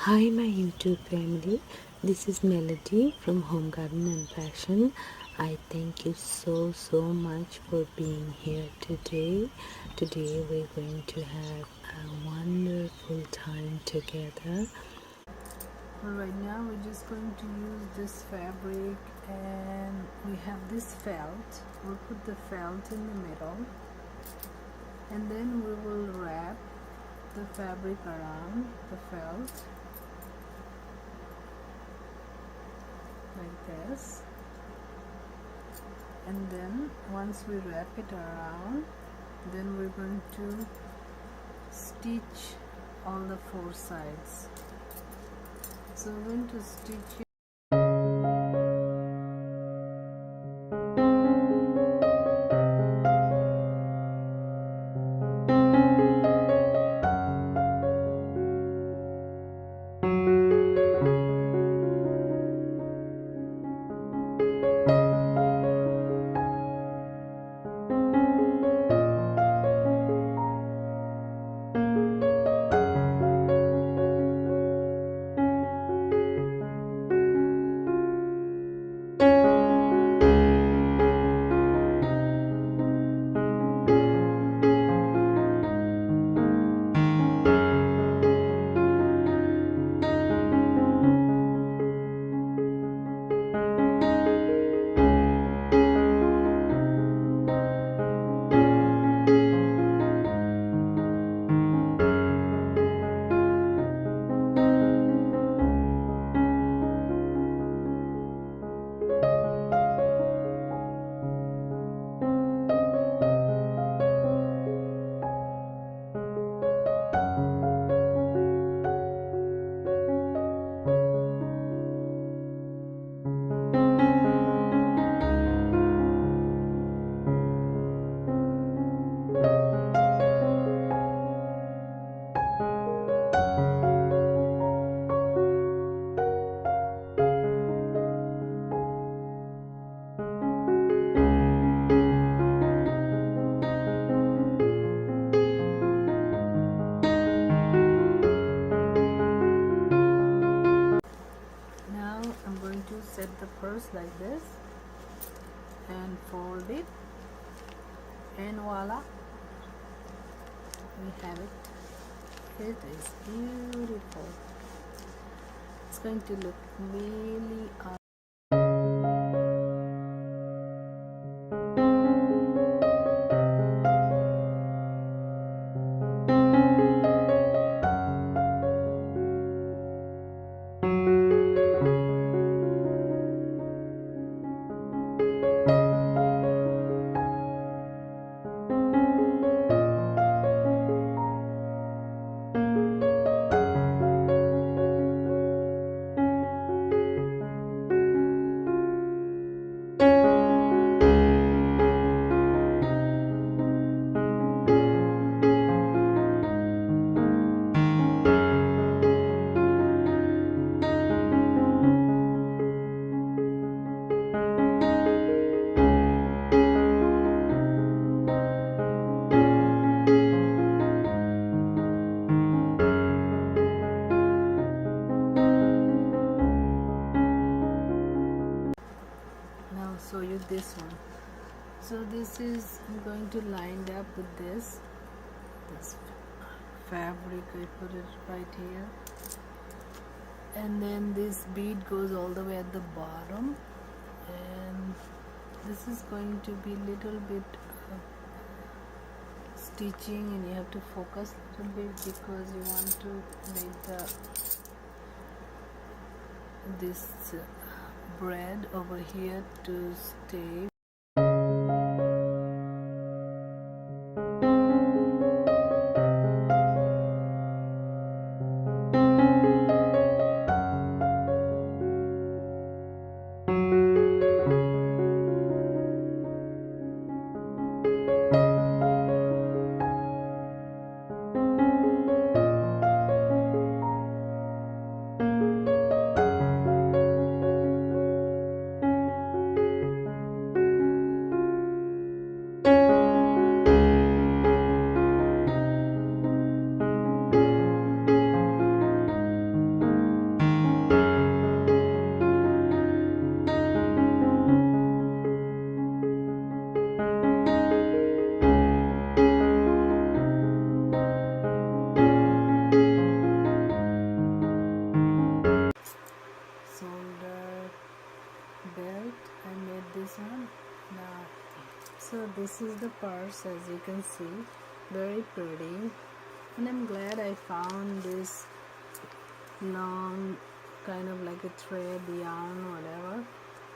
Hi my YouTube family, this is Melody from Home Garden and Fashion. I thank you so much for being here today. Today we're going to have a wonderful time together. Right now we're just going to use this fabric and we have this felt. We'll put the felt in the middle and then we will wrap the fabric around the felt like this, and then once we wrap it around, then we're going to stitch all the four sides. So we're going to stitch it. Now I'm going to set the purse like this and fold it, and voila, we have it. It is beautiful. It's going to look really show you this one. So this is, I'm going to line it up with this fabric. I put it right here, and then this bead goes all the way at the bottom, and this is going to be little bit stitching, and you have to focus a little bit because you want to make this bread over here to stay. this is the purse, as you can see, very pretty. And I'm glad I found this long, kind of like a thread yarn, whatever,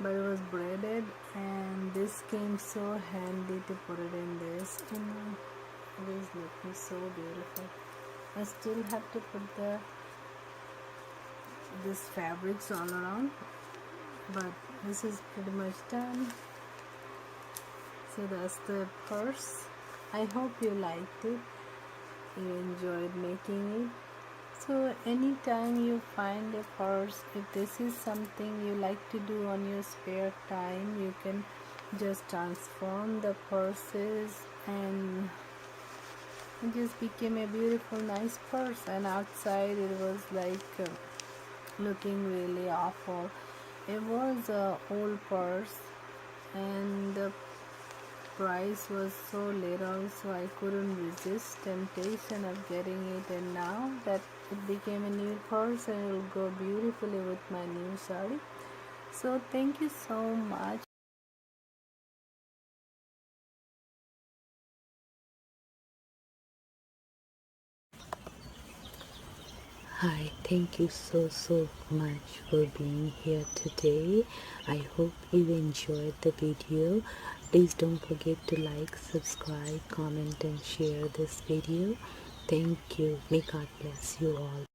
but it was braided, and this came so handy to put it in this, and it is looking so beautiful. I still have to put this fabrics all around, but this is pretty much done. So that's the purse. I hope you liked it, you enjoyed making it. So anytime you find a purse, if this is something you like to do on your spare time, you can just transform the purses, and it just became a beautiful, nice purse. And outside it was like looking really awful. It was a old purse, and the price was so little, so I couldn't resist temptation of getting it. And now that it became a new purse, and it will go beautifully with my new saree. So thank you so much. Hi, thank you so much for being here today. I hope you enjoyed the video. Please don't forget to like, subscribe, comment and share this video. Thank you. May God bless you all.